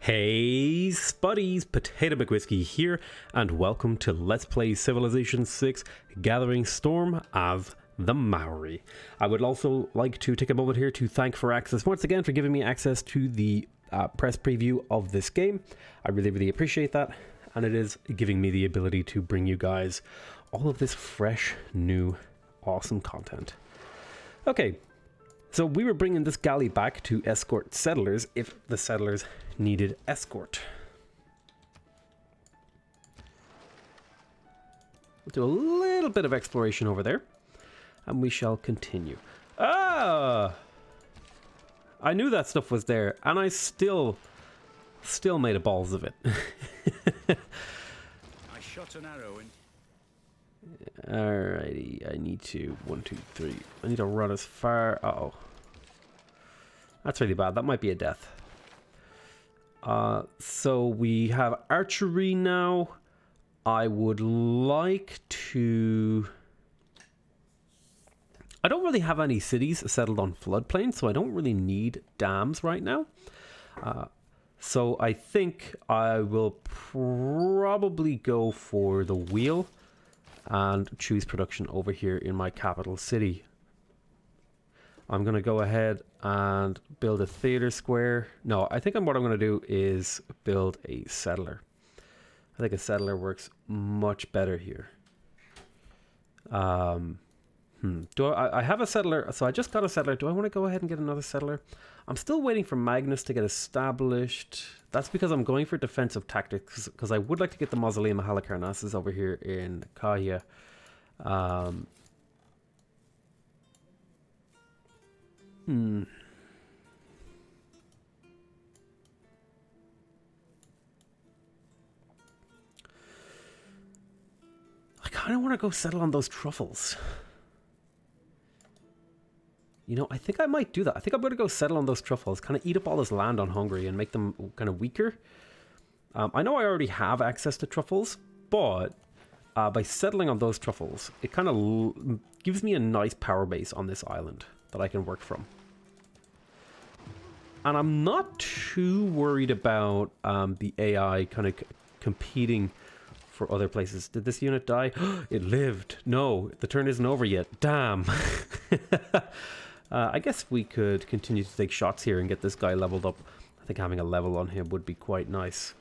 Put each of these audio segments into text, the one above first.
Hey Spuddies, PotatoMcWhiskey here, and welcome to Let's Play Civilization 6 Gathering Storm as the Maori. I would also like to take a moment here to thank Firaxis once again for giving me access to the press preview of this game. I really appreciate that, and it is giving me the ability to bring you guys all of this fresh, new, awesome content. Okay, so we were bringing this galley back to escort settlers if the settlers needed escort. We'll do a little bit of exploration over there, and we shall continue. Ah! I knew that stuff was there, and I still made a balls of it. I shot an arrow in. Alrighty, I need to 1, 2, 3. I need to run as far. Uh-oh. That's really bad. That might be a death. So we have archery now. I would like to... I don't really have any cities settled on floodplains, so I don't really need dams right now. So I think I will probably go for the wheel and choose production over here in my capital city. I'm going to go ahead and build a theater square. No, I think what I'm going to do is build a settler. I think a settler works much better here. Do I have a settler? So I just got a settler. Do I want to go ahead and get another settler? I'm still waiting for Magnus to get established. That's because I'm going for defensive tactics, because I would like to get the Mausoleum of Halicarnassus over here in Kahia. I kind of want to go settle on those truffles. You know, I think I might do that. I think I'm going to go settle on those truffles, kind of eat up all this land on Hungary and make them kind of weaker. I know I already have access to truffles, but by settling on those truffles, it kind of gives me a nice power base on this island that I can work from. And I'm not too worried about the AI kind of competing for other places. Did this unit die? It lived. No, the turn isn't over yet. Damn. I guess we could continue to take shots here and get this guy leveled up. I think having a level on him would be quite nice.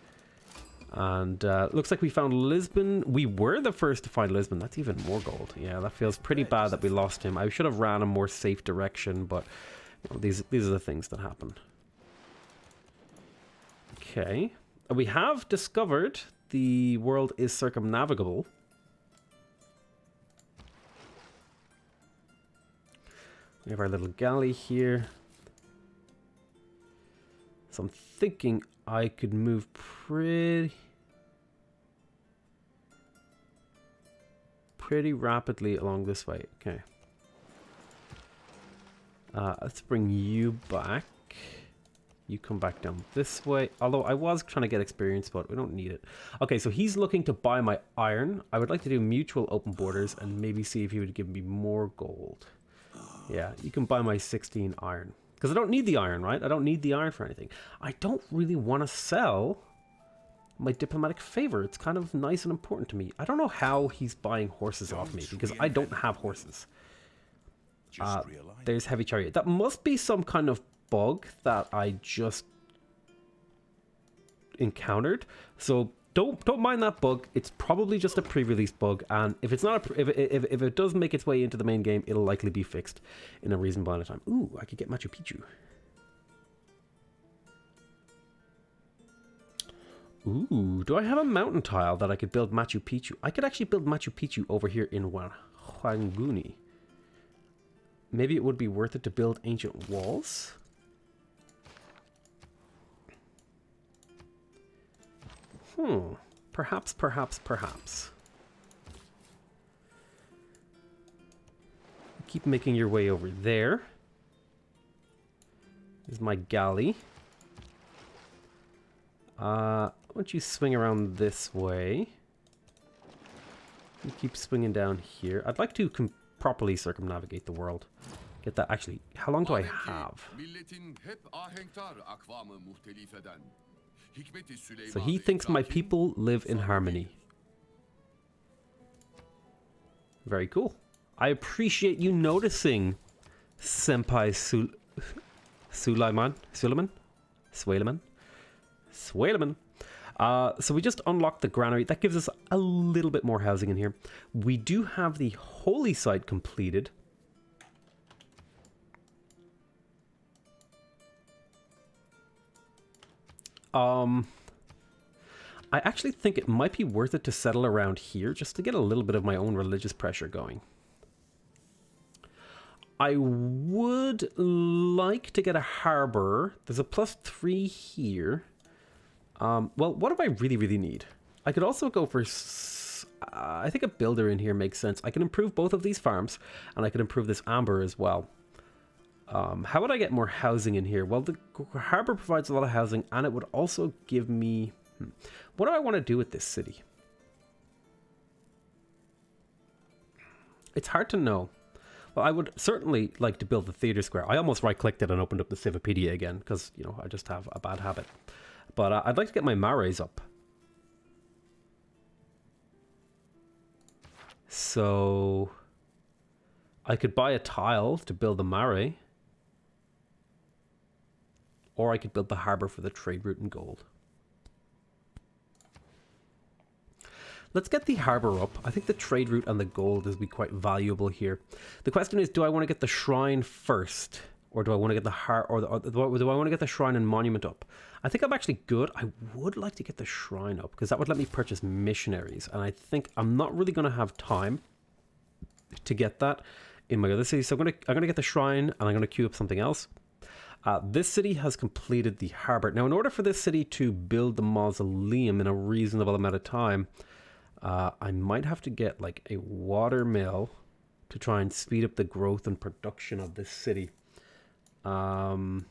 And looks like we found Lisbon. We were the first to find Lisbon. That's even more gold. Yeah, that feels pretty bad that we lost him. I should have ran a more safe direction, but you know, these are the things that happen. Okay. We have discovered the world is circumnavigable. We have our little galley here. So I'm thinking I could move pretty rapidly along this way. Okay. Let's bring you back. You come back down this way. Although I was trying to get experience, but we don't need it. Okay, so he's looking to buy my iron. I would like to do mutual open borders and maybe see if he would give me more gold. Yeah, you can buy my 16 iron. Because I don't need the iron, right? I don't need the iron for anything. I don't really want to sell my diplomatic favor. It's kind of nice and important to me. I don't know how he's buying horses off me, because I don't have horses. There's heavy chariot. That must be some kind of bug that I just encountered. So don't mind that bug. It's probably just a pre-release bug, and if it's not if it does make its way into the main game, it'll likely be fixed in a reasonable amount of time. Ooh, I could get Machu Picchu. Ooh, do I have a mountain tile that I could build Machu Picchu? I could actually build Machu Picchu over here in Huanguni. Maybe it would be worth it to build ancient walls. Perhaps. Keep making your way over there. There's my galley. Why don't you swing around this way? You keep swinging down here. I'd like to properly circumnavigate the world. Get that. Actually, how long do I have? So he thinks my people live in harmony. Very cool. I appreciate you noticing, Senpai Suleiman? So we just unlocked the granary. That gives us a little bit more housing in here. We do have the holy site completed. I actually think it might be worth it to settle around here just to get a little bit of my own religious pressure going. I would like to get a harbor. There's a +3 here. Well, what do I really need? I could also go for... I think a builder in here makes sense. I can improve both of these farms, and I can improve this amber as well. How would I get more housing in here? Well, the harbor provides a lot of housing, and it would also give me... What do I want to do with this city? It's hard to know. Well, I would certainly like to build the theater square. I almost right-clicked it and opened up the Civipedia again, because, you know, I just have a bad habit. But I'd like to get my Maoris up. So I could buy a tile to build the Maori. Or I could build the harbor for the trade route and gold. Let's get the harbor up. I think the trade route and the gold is be quite valuable here. The question is, do I want to get the shrine first, or do I want to get the do I want to get the shrine and monument up? I think I'm actually good. I would like to get the shrine up because that would let me purchase missionaries, and I think I'm not really going to have time to get that in my other city. So I'm gonna get the shrine, and I'm gonna queue up something else. This city has completed the harbor. Now, in order for this city to build the mausoleum in a reasonable amount of time, I might have to get like a water mill to try and speed up the growth and production of this city. Could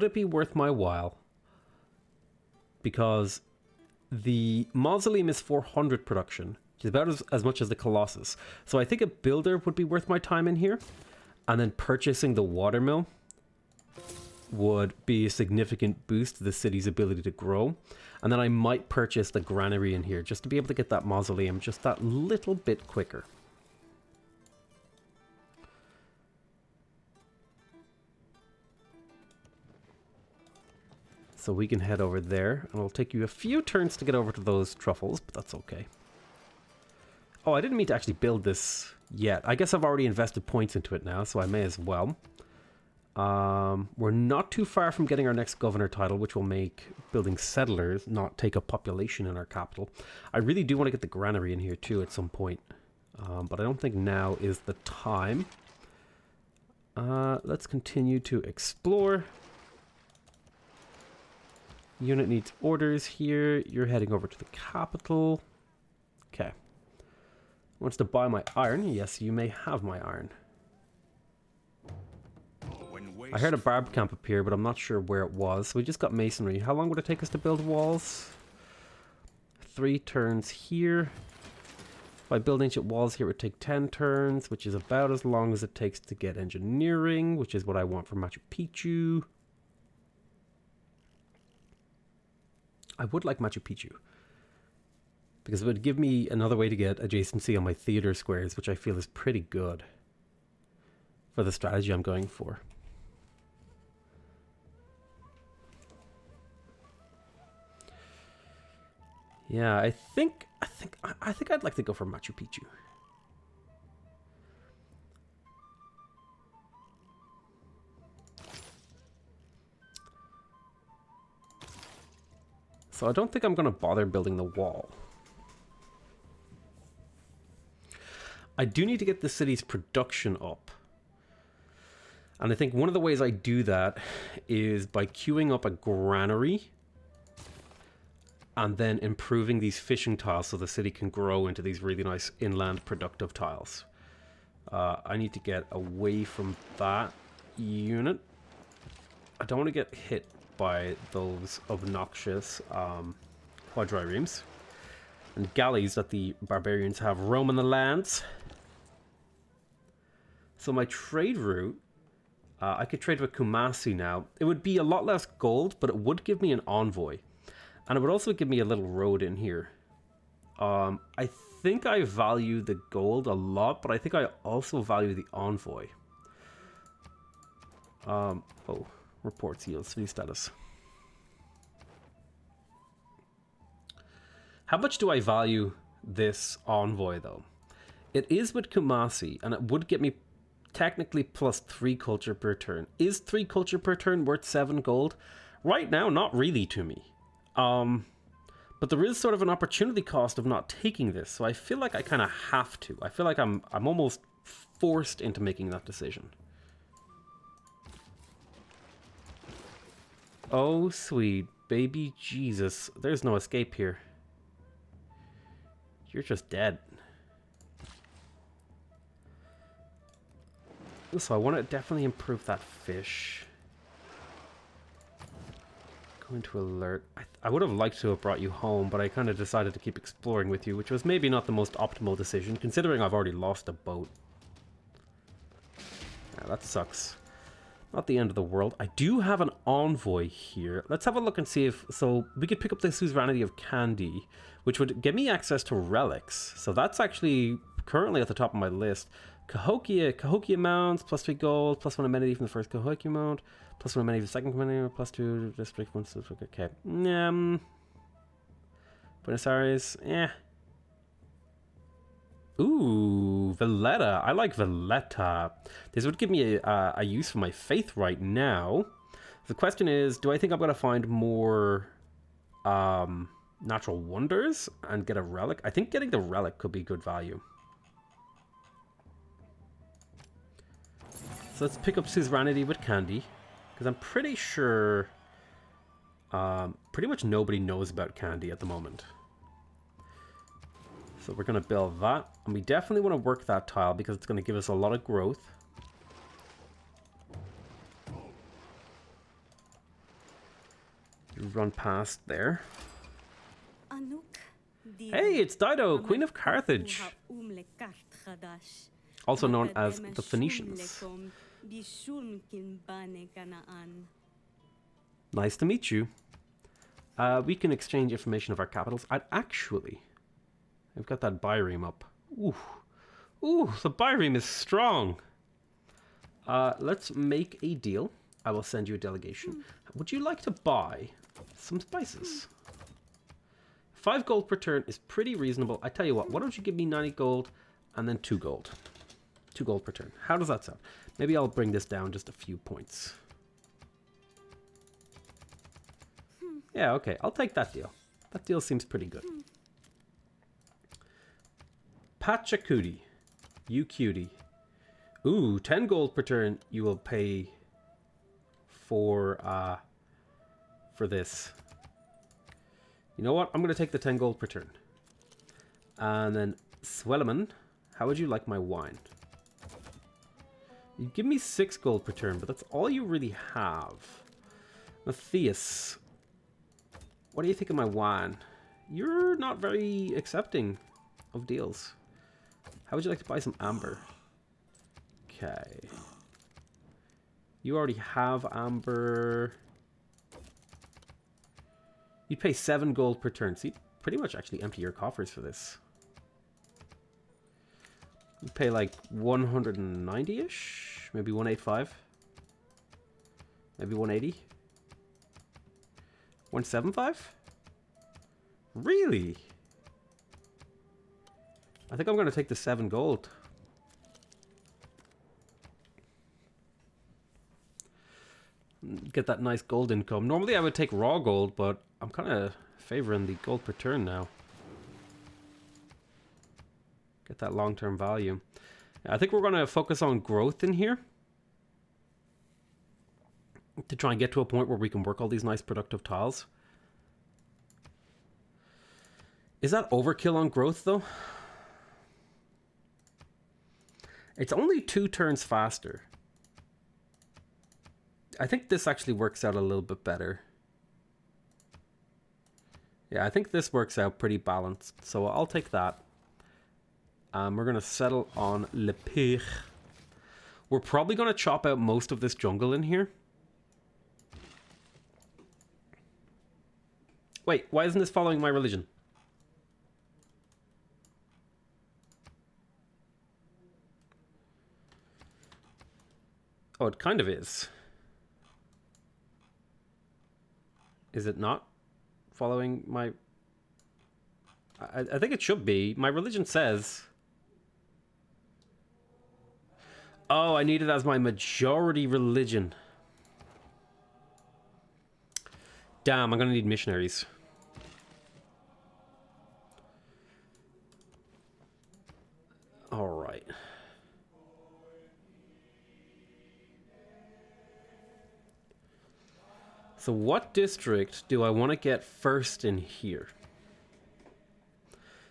it be worth my while? Because the mausoleum is 400 production, which is about as much as the Colossus. So I think a builder would be worth my time in here. And then purchasing the water mill would be a significant boost to the city's ability to grow. And then I might purchase the granary in here just to be able to get that mausoleum just that little bit quicker. So we can head over there, and it'll take you a few turns to get over to those truffles, but that's okay. Oh, I didn't mean to actually build this yet. I guess I've already invested points into it now, so I may as well. We're not too far from getting our next governor title, which will make building settlers not take up population in our capital. I really do want to get the granary in here too at some point, but I don't think now is the time. Let's continue to explore. Unit needs orders here. You're heading over to the capital. Okay. Wants to buy my iron. Yes, you may have my iron. I heard a barb camp appear, but I'm not sure where it was. So we just got masonry. How long would it take us to build walls? 3 turns here. If I build ancient walls here, it would take 10 turns, which is about as long as it takes to get engineering, which is what I want for Machu Picchu. I would like Machu Picchu, because it would give me another way to get adjacency on my theater squares, which I feel is pretty good for the strategy I'm going for. Yeah, I think I'd like to go for Machu Picchu. So I don't think I'm going to bother building the wall. I do need to get the city's production up. And I think one of the ways I do that is by queuing up a granary and then improving these fishing tiles so the city can grow into these really nice inland productive tiles. I need to get away from that unit. I don't want to get hit by those obnoxious quadriremes and galleys that the barbarians have roaming the lands. So my trade route I could trade with Kumasi now. It would be a lot less gold, but it would give me an envoy. And it would also give me a little road in here. I think I value the gold a lot, but I think I also value the envoy. Oh, reports yield city status. How much do I value this envoy, though? It is with Kumasi, and it would get me technically plus 3 culture per turn. Is 3 culture per turn worth 7 gold? Right now, not really to me. But there is sort of an opportunity cost of not taking this, so I feel like I kind of have to. I feel like I'm almost forced into making that decision. Oh, sweet baby Jesus. There's no escape here. You're just dead. So I want to definitely improve that fish. Going to alert. I would have liked to have brought you home, but I kind of decided to keep exploring with you, which was maybe not the most optimal decision, considering I've already lost a boat. Yeah, that sucks. Not the end of the world. I do have an envoy here. Let's have a look and see if... So, we could pick up the Suzerainty of Candy, which would give me access to relics. So that's actually currently at the top of my list. Cahokia mounts, plus 3 gold, plus 1 amenity from the first Cahokia mount, plus 1 amenity from the second amenity, plus 2 district, 1 district, okay. Buenos Aires, yeah. Ooh, Valletta. I like Valletta. This would give me a use for my faith right now. The question is, do I think I'm going to find more natural wonders and get a relic? I think getting the relic could be good value. So let's pick up Suzerainty with Candy, because I'm pretty sure pretty much nobody knows about Candy at the moment. So we're going to build that, and we definitely want to work that tile because it's going to give us a lot of growth. Run past there. Hey, it's Dido, Queen of Carthage. Also known as the Phoenicians. Nice to meet you. We can exchange information of our capitals. I've got that bireme up. Ooh. Ooh, the bireme is strong. Let's make a deal. I will send you a delegation. Would you like to buy some spices? 5 gold per turn is pretty reasonable. I tell you what, why don't you give me 90 gold and then 2 gold. 2 gold per turn. How does that sound? Maybe I'll bring this down just a few points. Yeah, okay. I'll take that deal. That deal seems pretty good. Pachacuti. You cutie. Ooh, 10 gold per turn you will pay for this. You know what? I'm going to take the 10 gold per turn. And then Swellerman, how would you like my wine? You give me 6 gold per turn, but that's all you really have. Matthias, what do you think of my wine? You're not very accepting of deals. How would you like to buy some amber? Okay. You already have amber. You'd pay 7 gold per turn. So you'd pretty much actually empty your coffers for this. You pay like 190-ish? Maybe 185? Maybe 180? 175? Really? I think I'm going to take the 7 gold. Get that nice gold income. Normally I would take raw gold, but I'm kind of favoring the gold per turn now. Get that long-term value. I think we're going to focus on growth in here to try and get to a point where we can work all these nice productive tiles. Is that overkill on growth though? It's only 2 turns faster. I think this actually works out a little bit better. Yeah, I think this works out pretty balanced. So I'll take that. We're going to settle on Le Pire. We're probably going to chop out most of this jungle in here. Wait, why isn't this following my religion? Oh, it kind of is. Is it not following my... I think it should be. My religion says... Oh, I need it as my majority religion. Damn, I'm gonna need missionaries. Alright. So what district do I want to get first in here?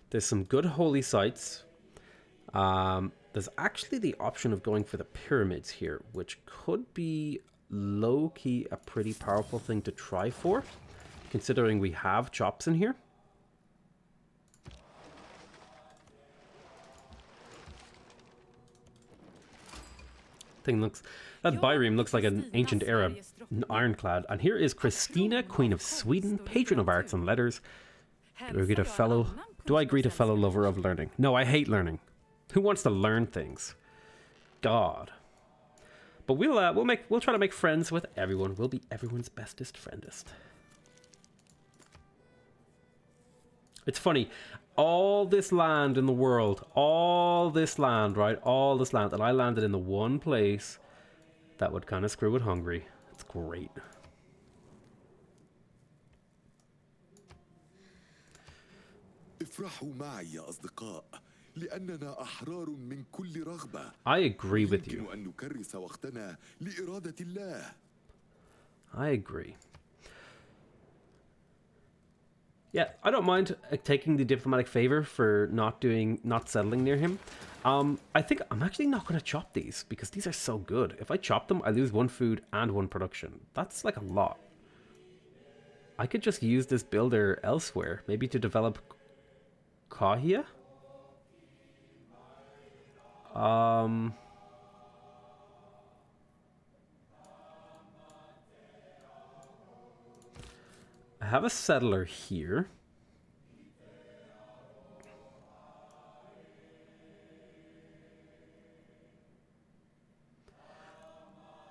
There's some good holy sites. There's actually the option of going for the pyramids here, which could be low-key a pretty powerful thing to try for, considering we have chops in here. Thing looks... That bireme looks like an ancient Arab ironclad. And here is Christina, Queen of Sweden, patron of arts and letters. Do I greet a fellow lover of learning? No, I hate learning. Who wants to learn things? God. But we'll try to make friends with everyone. We'll be everyone's bestest friendest. It's funny. All this land in the world, all this land, right? All this land, and I landed in the one place that would kind of screw with Hungary. It's great. I agree with you. I agree. Yeah, I don't mind taking the diplomatic favor for not settling near him. I think I'm actually not going to chop these because these are so good. If I chop them, I lose 1 food and 1 production. That's like a lot. I could just use this builder elsewhere, maybe to develop Kahia. I have a settler here.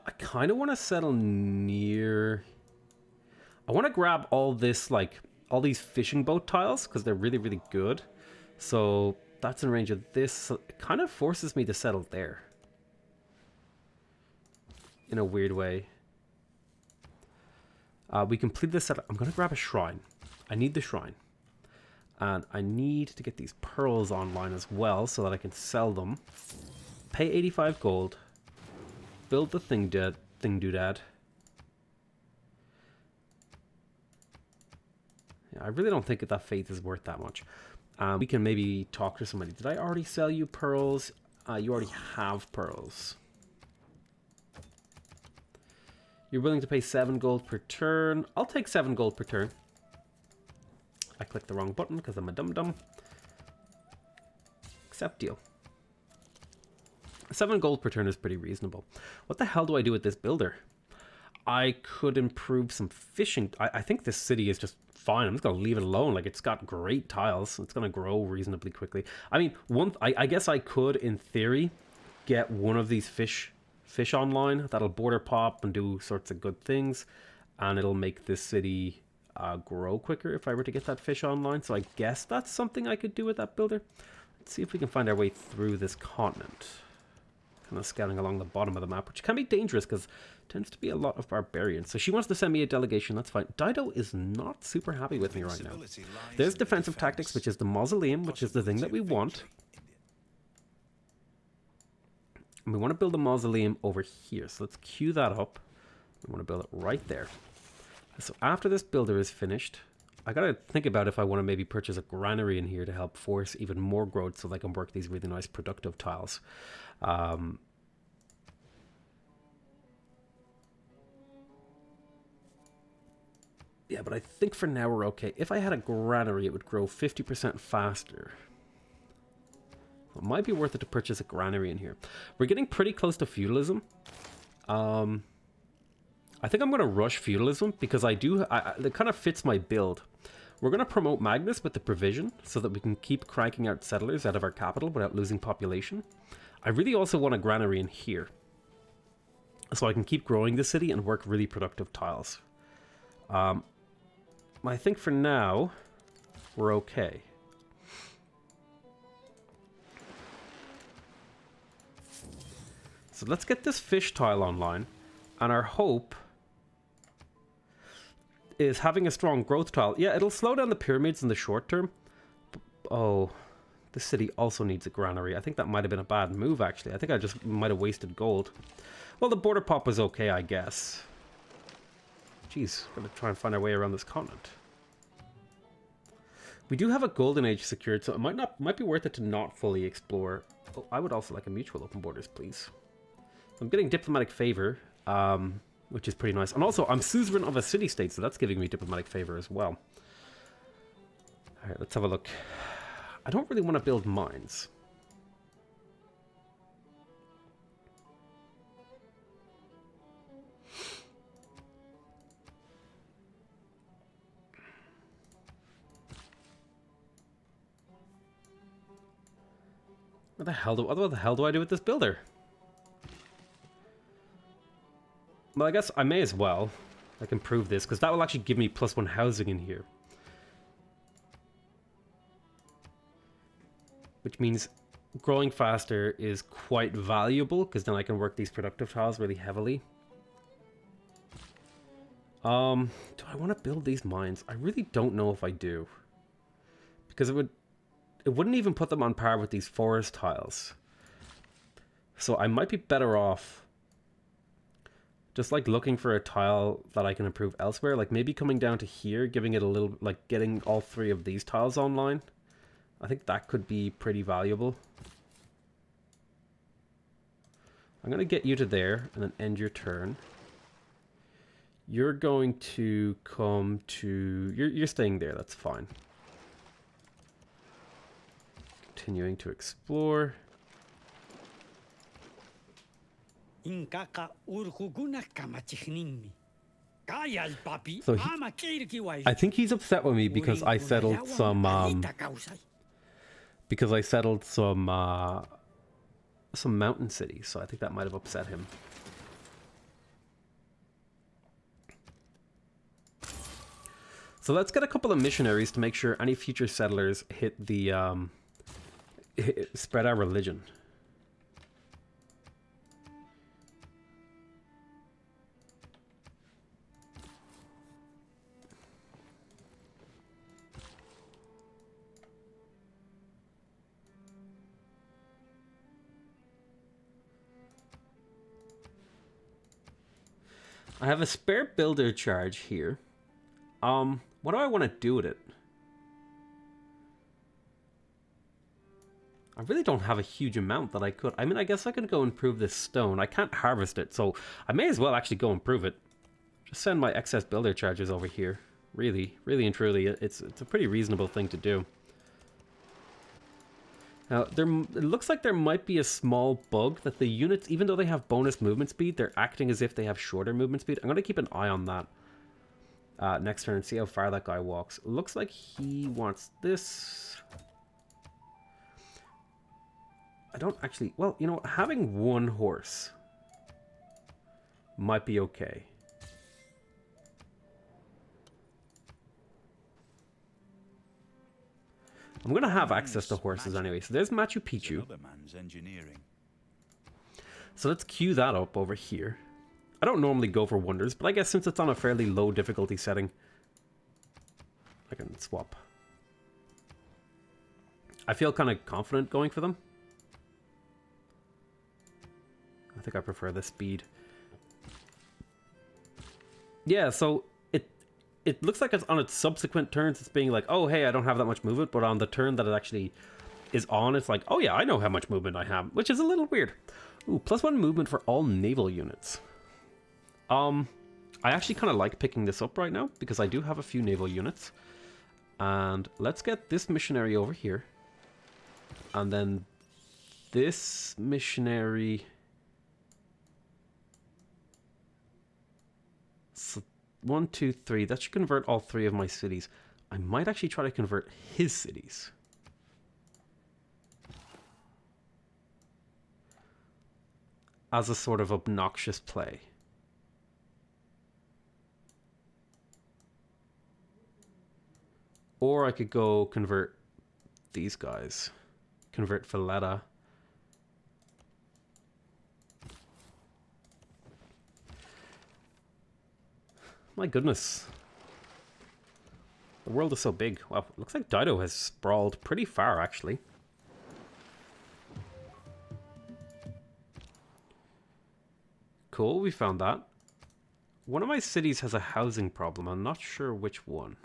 I kind of want to settle near... I want to grab all this, like, all these fishing boat tiles, because they're really, really good. So that's in range of this. So it kind of forces me to settle there. In a weird way. We completed this set. I'm going to grab a shrine. I need the shrine. And I need to get these pearls online as well so that I can sell them. Pay 85 gold. Build the thing doodad. Yeah, I really don't think that faith is worth that much. We can maybe talk to somebody. Did I already sell you pearls? You already have pearls. You're willing to pay 7 gold per turn. I'll take 7 gold per turn. I clicked the wrong button because I'm a dum-dum. Accept deal. 7 gold per turn is pretty reasonable. What the hell do I do with this builder? I could improve some fishing. I think this city is just fine. I'm just going to leave it alone. Like, it's got great tiles. It's going to grow reasonably quickly. I mean, I guess I could, in theory, get one of these fish online that'll border pop and do sorts of good things, and it'll make this city grow quicker if I were to get that fish online. So I guess that's something I could do with that builder. Let's see if we can find our way through this continent. Kind of scouting along the bottom of the map, which can be dangerous because tends to be a lot of barbarians. So she wants to send me a delegation. That's fine. Dido is not super happy with me right now. There's defensive tactics, which is the Mausoleum, which is the thing that we want. And we want to build a Mausoleum over here. So let's queue that up. We want to build it right there. So after this builder is finished, I got to think about if I want to maybe purchase a granary in here to help force even more growth so that I can work these really nice productive tiles. Yeah, but I think for now we're okay. If I had a granary, it would grow 50% faster. It might be worth it to purchase a granary in here. We're getting pretty close to feudalism. I think I'm going to rush feudalism because it kind of fits my build. We're going to promote Magnus with the provision so that we can keep cranking out settlers out of our capital without losing population. I really also want a granary in here so I can keep growing the city and work really productive tiles. I think for now we're okay. So let's get this fish tile online, and our hope is having a strong growth tile. Yeah, it'll slow down the pyramids in the short term. Oh, the city also needs a granary. I think that might have been a bad move, actually. I think I just might have wasted gold. Well, the border pop was okay, I guess. Jeez, gotta try and find our way around this continent. We do have a golden age secured, so it might be worth it to not fully explore. Oh, I would also like a mutual open borders, please. I'm getting diplomatic favor, which is pretty nice. And also, I'm suzerain of a city-state, so that's giving me diplomatic favor as well. Alright, let's have a look. I don't really want to build mines. What the hell do I do with this builder? Well, I guess I may as well like improve this, because that will actually give me +1 housing in here. Which means growing faster is quite valuable, because then I can work these productive tiles really heavily. Do I want to build these mines? I really don't know if I do. Because it wouldn't even put them on par with these forest tiles. So I might be better off just like looking for a tile that I can improve elsewhere. Like maybe coming down to here, giving it a little, like getting all 3 of these tiles online. I think that could be pretty valuable. I'm going to get you to there and then end your turn. You're going to come to... You're staying there, that's fine. Continuing to explore. So I think he's upset with me because I settled some mountain cities, so I think that might have upset him. So let's get a couple of missionaries to make sure any future settlers hit the spread our religion. I have a spare builder charge here. What do I want to do with it? I really don't have a huge amount that I could. I mean, I guess I could go improve this stone. I can't harvest it, so I may as well actually go improve it. Just send my excess builder charges over here. Really and truly, it's a pretty reasonable thing to do. Now, it looks like there might be a small bug that the units, even though they have bonus movement speed, they're acting as if they have shorter movement speed. I'm going to keep an eye on that next turn and see how far that guy walks. Looks like he wants this. I don't actually... Well, you know, having 1 horse might be okay. I'm going to have access to horses anyway. So there's Machu Picchu. So let's queue that up over here. I don't normally go for wonders, but I guess since it's on a fairly low difficulty setting, I can swap. I feel kind of confident going for them. I think I prefer the speed. Yeah, so it looks like it's on its subsequent turns, it's being like, oh, hey, I don't have that much movement, but on the turn that it actually is on, it's like, oh yeah, I know how much movement I have, which is a little weird. Ooh, +1 movement for all naval units. I actually kind of like picking this up right now, because I do have a few naval units. And let's get this missionary over here. And then this missionary... So 1, 2, 3. That should convert all 3 of my cities. I might actually try to convert his cities. As a sort of obnoxious play. Or I could go convert these guys. Convert Valletta. My goodness. The world is so big. Wow, looks like Dido has sprawled pretty far, actually. Cool, we found that. One of my cities has a housing problem. I'm not sure which one.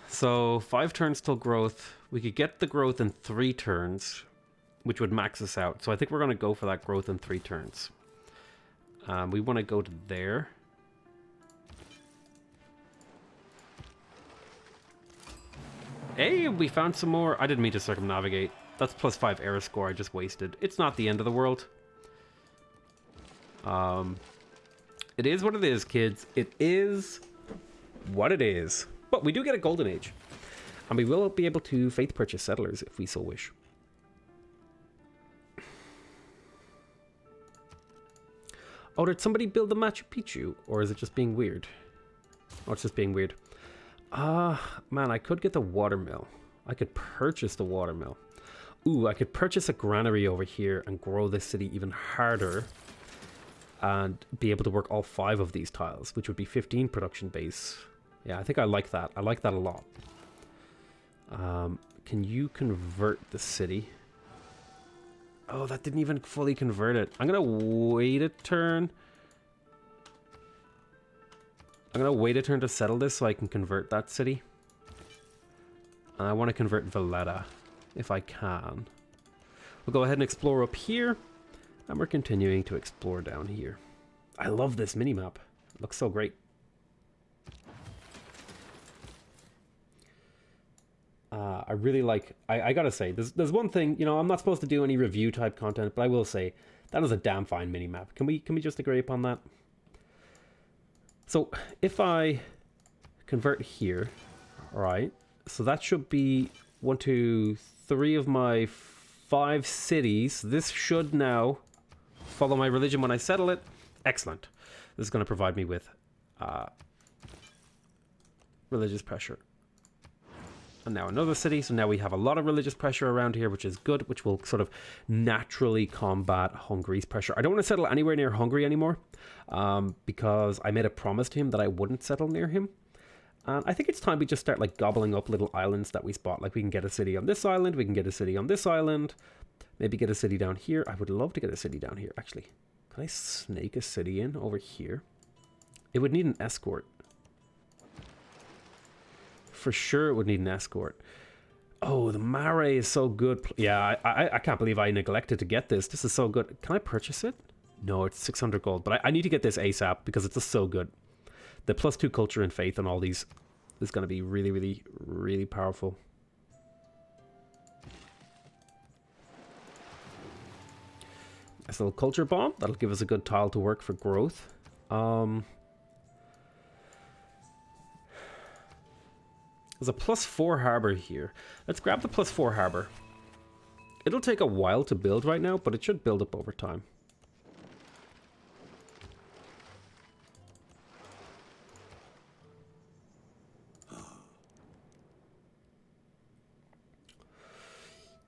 So 5 turns till growth. We could get the growth in 3 turns, which would max us out. So I think we're going to go for that growth in 3 turns. We want to go to there. Hey, we found some more. I didn't mean to circumnavigate. That's plus 5 error score I just wasted. It's not the end of the world. It is what it is, kids. It is what it is. But we do get a golden age. And we will be able to faith purchase settlers if we so wish. Oh, did somebody build the Machu Picchu? Or is it just being weird? Oh, it's just being weird. Man, I could get the watermill. I could purchase the watermill. Ooh, I could purchase a granary over here and grow this city even harder. And be able to work all 5 of these tiles, which would be 15 production base. Yeah, I think I like that. I like that a lot. Can you convert the city? Oh, that didn't even fully convert it. I'm going to wait a turn. I'm going to wait a turn to settle this so I can convert that city. And I want to convert Valletta, if I can. We'll go ahead and explore up here. And we're continuing to explore down here. I love this minimap. It looks so great. I really like... I gotta say, there's one thing, you know, I'm not supposed to do any review type content, but I will say, that is a damn fine minimap. Can we just agree upon that? So, if I convert here, alright, so that should be 1, 2, 3 of my 5 cities. This should now follow my religion when I settle it. Excellent. This is going to provide me with religious pressure. And now another city, so now we have a lot of religious pressure around here, which is good, which will sort of naturally combat Hungary's pressure. I don't want to settle anywhere near Hungary anymore, because I made a promise to him that I wouldn't settle near him. And I think it's time we just start like gobbling up little islands that we spot. Like we can get a city on this island, we can get a city on this island, maybe get a city down here. I would love to get a city down here, actually. Can I snake a city in over here? It would need an escort. For sure it would need an escort. Oh, the Maori is so good. Yeah, I can't believe I neglected to get this. This is so good. Can I purchase it? No, it's 600 gold. But I need to get this ASAP because it's just so good. The +2 culture and faith on all these is going to be really, really, really powerful. Nice little culture bomb. That'll give us a good tile to work for growth. There's a +4 harbor here. Let's grab the +4 harbor. It'll take a while to build right now, but it should build up over time.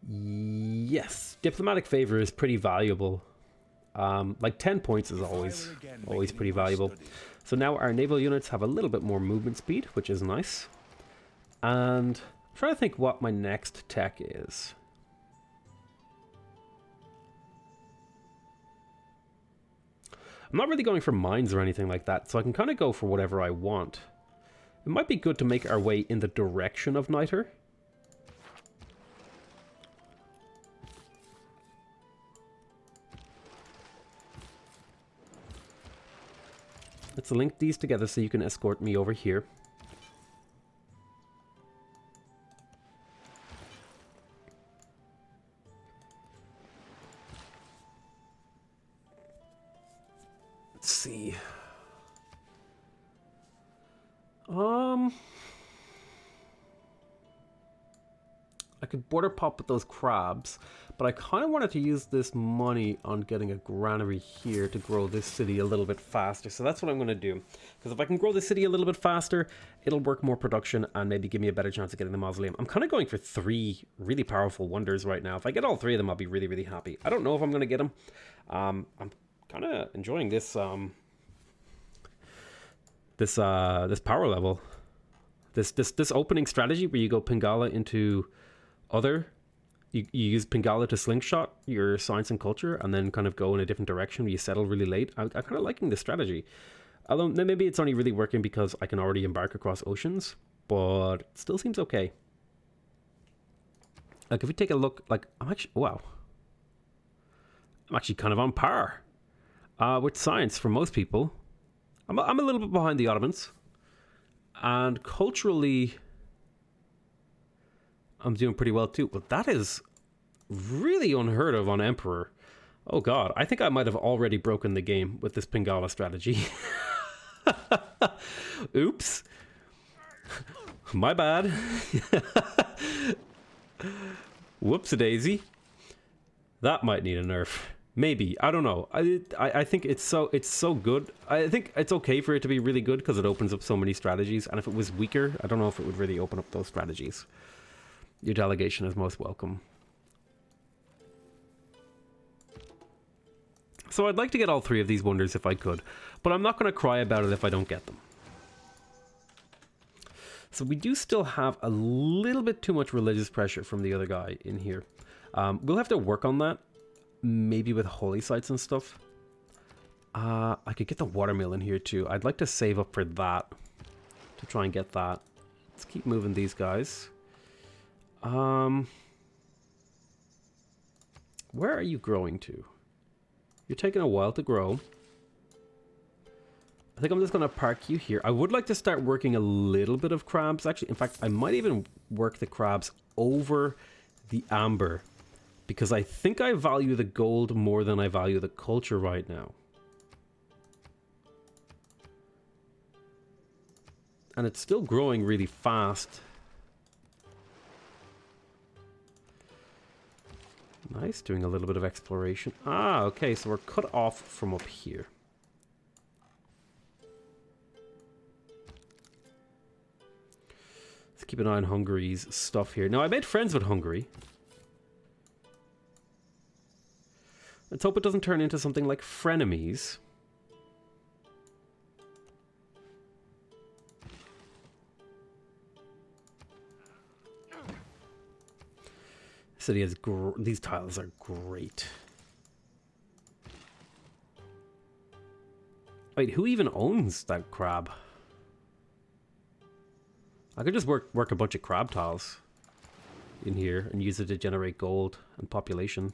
Yes, diplomatic favor is pretty valuable. Like 10 points is always pretty valuable. So now our naval units have a little bit more movement speed, which is nice. And I'm trying to think what my next tech is. I'm not really going for mines or anything like that, so I can kind of go for whatever I want. It might be good to make our way in the direction of Niter. Let's link these together so you can escort me over here. I could border pop with those crabs, but I kind of wanted to use this money on getting a granary here to grow this city a little bit faster. So that's what I'm going to do. Because if I can grow the city a little bit faster, it'll work more production and maybe give me a better chance of getting the mausoleum. I'm kind of going for 3 really powerful wonders right now. If I get all 3 of them, I'll be really, really happy. I don't know if I'm going to get them. I'm kind of enjoying this this power level. This opening strategy where you go Pingala into other, you use Pingala to slingshot your science and culture and then kind of go in a different direction where you settle really late. I'm kind of liking this strategy. Although maybe it's only really working because I can already embark across oceans, but it still seems okay. Like if we take a look, like I'm actually kind of on par with science for most people. I'm a little bit behind the Ottomans, and culturally I'm doing pretty well too, but that is really unheard of on Emperor. Oh god, I think I might have already broken the game with this Pingala strategy. Oops. My bad. Whoops-a-daisy. That might need a nerf. Maybe. I don't know. I think it's so good. I think it's okay for it to be really good because it opens up so many strategies, and if it was weaker, I don't know if it would really open up those strategies. Your delegation is most welcome. So I'd like to get all 3 of these wonders if I could, but I'm not going to cry about it if I don't get them. So we do still have a little bit too much religious pressure from the other guy in here. We'll have to work on that, maybe with holy sites and stuff. I could get the watermill in here too. I'd like to save up for that, to try and get that. Let's keep moving these guys. Where are you growing to? You're taking a while to grow. I think I'm just going to park you here. I would like to start working a little bit of crabs. Actually, in fact, I might even work the crabs over the amber, because I think I value the gold more than I value the culture right now. And it's still growing really fast. Nice, doing a little bit of exploration. Ah, okay, so we're cut off from up here. Let's keep an eye on Hungary's stuff here. Now, I made friends with Hungary. Let's hope it doesn't turn into something like frenemies. City has these tiles are great. Wait, who even owns that crab? I could just work a bunch of crab tiles in here and use it to generate gold and population.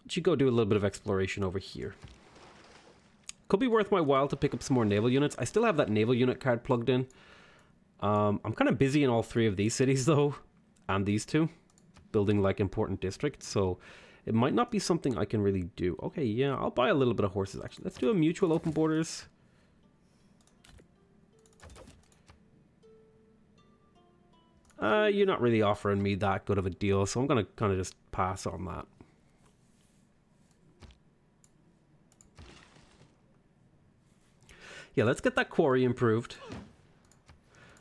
Should go do a little bit of exploration over here. Could be worth my while to pick up some more naval units. I still have that naval unit card plugged in. I'm kind of busy in all 3 of these cities though, and these 2, building like important districts, so it might not be something I can really do. Okay, yeah, I'll buy a little bit of horses actually. Let's do a mutual open borders. You're not really offering me that good of a deal, so I'm gonna kind of just pass on that. Yeah, let's get that quarry improved.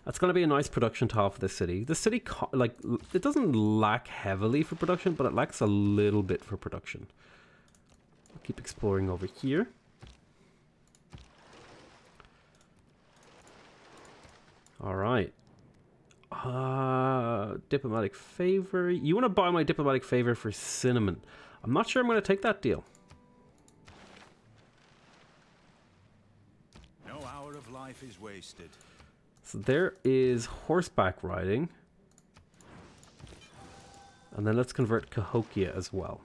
That's going to be a nice production tile for this city. This city, like, it doesn't lack heavily for production, but it lacks a little bit for production. I'll keep exploring over here. All right. Diplomatic favor. You want to buy my diplomatic favor for cinnamon. I'm not sure I'm going to take that deal. No hour of life is wasted. So there is horseback riding. And then let's convert Cahokia as well.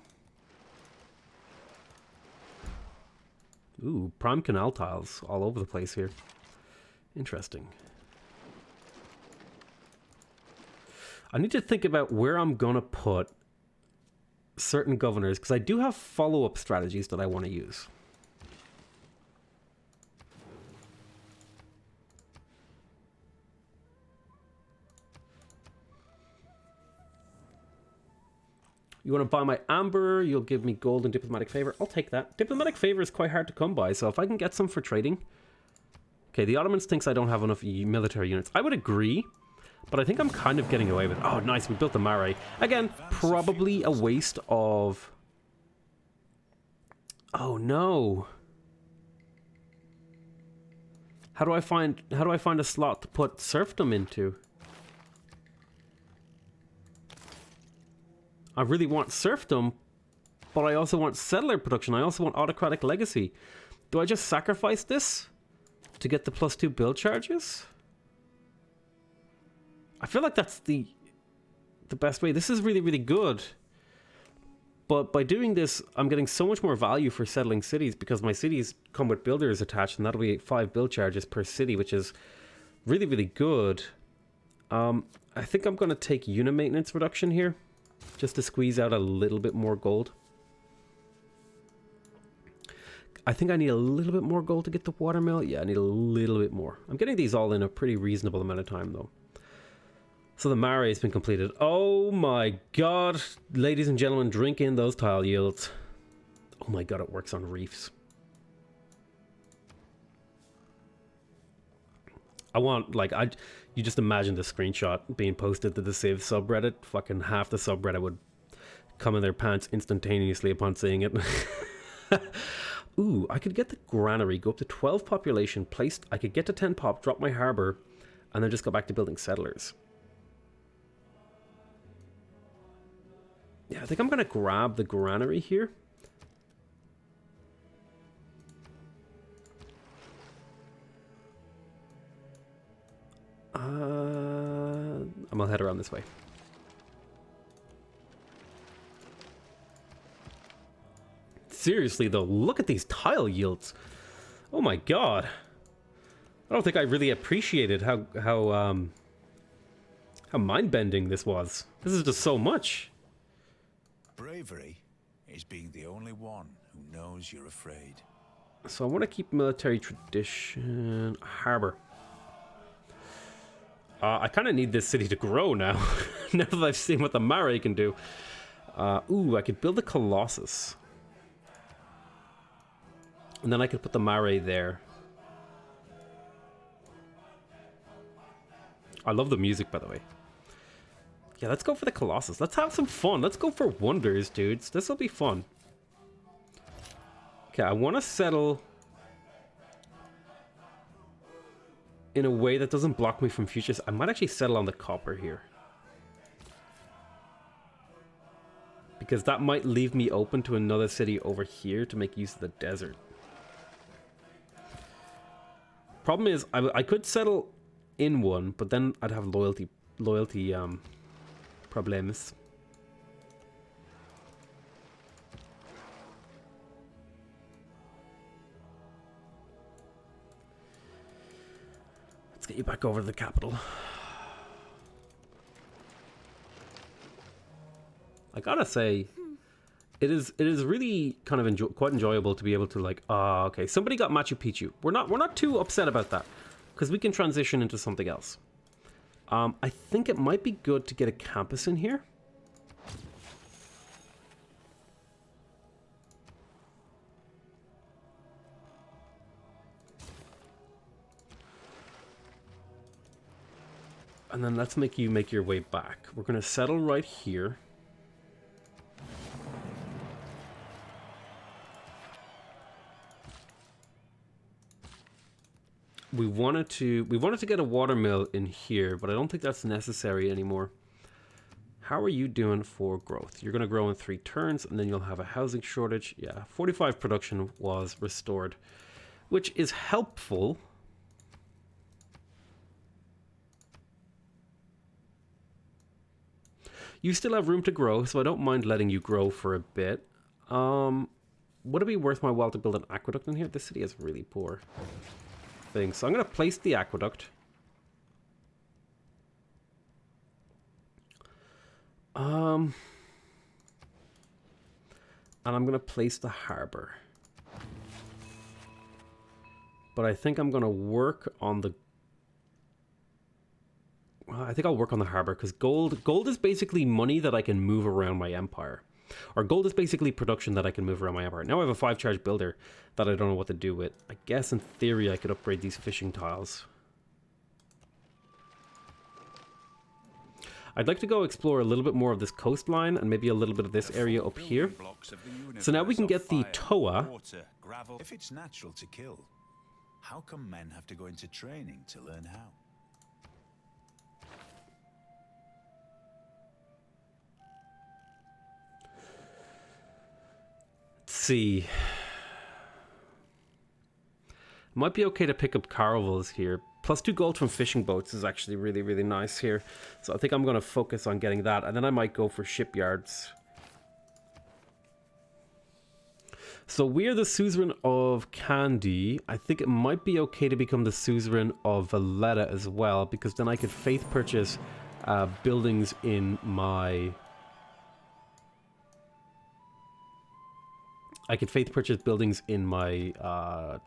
Ooh, prime canal tiles all over the place here. Interesting. I need to think about where I'm going to put certain governors, because I do have follow-up strategies that I want to use. You want to buy my amber, you'll give me gold and diplomatic favor. I'll take that. Diplomatic favor is quite hard to come by, so if I can get some for trading. Okay, the Ottomans thinks I don't have enough military units. I would agree, but I think I'm kind of getting away with it. Oh, nice, we built the Maori. Again, probably a waste of... Oh no. How do I find a slot to put serfdom into? I really want serfdom, but I also want settler production. I also want autocratic legacy. Do I just sacrifice this to get the +2 build charges? I feel like that's the best way. This is really, really good. But by doing this, I'm getting so much more value for settling cities because my cities come with builders attached, and that'll be 5 build charges per city, which is really, really good. I think I'm going to take unit maintenance reduction here, just to squeeze out a little bit more gold. I think I need a little bit more gold to get the watermill. Yeah, I need a little bit more. I'm getting these all in a pretty reasonable amount of time, though. So the Maori has been completed. Oh my god, ladies and gentlemen, drink in those tile yields. Oh my god, it works on reefs. I want, like, you just imagine the screenshot being posted to the Civ subreddit. Fucking half the subreddit would come in their pants instantaneously upon seeing it. Ooh, I could get the granary, go up to 12 population, placed. I could get to 10 pop, drop my harbour, and then just go back to building settlers. Yeah, I think I'm going to grab the granary here. I'm going to head around this way. Seriously, though, look at these tile yields. Oh my god. I don't think I really appreciated how mind-bending this was. This is just so much. Bravery is being the only one who knows you're afraid. So I want to keep military tradition. Harbor. I kind of need this city to grow now. Now that I've seen what the Maori can do. Ooh, I could build a Colossus. And then I could put the Maori there. I love the music, by the way. Yeah, let's go for the Colossus. Let's have some fun. Let's go for wonders, dudes. This will be fun. Okay, I want to settle in a way that doesn't block me from futures. I might actually settle on the copper here, because that might leave me open to another city over here to make use of the desert. Problem is, I could settle in one, but then I'd have loyalty problems. Let's get you back over to the capital. I gotta say, it is really kind of quite enjoyable to be able to, like, okay, somebody got Machu Picchu. We're not too upset about that, because we can transition into something else. I think it might be good to get a campus in here. And then let's make you make your way back. We're going to settle right here. We wanted to get a watermill in here, but I don't think that's necessary anymore. How are you doing for growth? You're going to grow in 3 turns, and then you'll have a housing shortage. Yeah, 45 production was restored, which is helpful. You still have room to grow, so I don't mind letting you grow for a bit. Would it be worth my while to build an aqueduct in here? This city is really poor thing. So I'm going to place the aqueduct. And I'm going to place the harbor. But I think I'm going to work on the... Well, I think I'll work on the harbor, because gold is basically money that I can move around my empire. Or gold is basically production that I can move around my empire. Now I have a 5 charge builder that I don't know what to do with. I guess in theory I could upgrade these fishing tiles. I'd like to go explore a little bit more of this coastline and maybe a little bit of this area up here. So now we can get the Toa. Water, gravel. If it's natural to kill, how come men have to go into training to learn how? Let's see. Might be okay to pick up caravels here. Plus 2 gold from fishing boats is actually really, really nice here. So I think I'm going to focus on getting that. And then I might go for shipyards. So we are the suzerain of Kandy. I think it might be okay to become the suzerain of Valletta as well. Because then I could faith purchase buildings in my... I could faith purchase buildings in my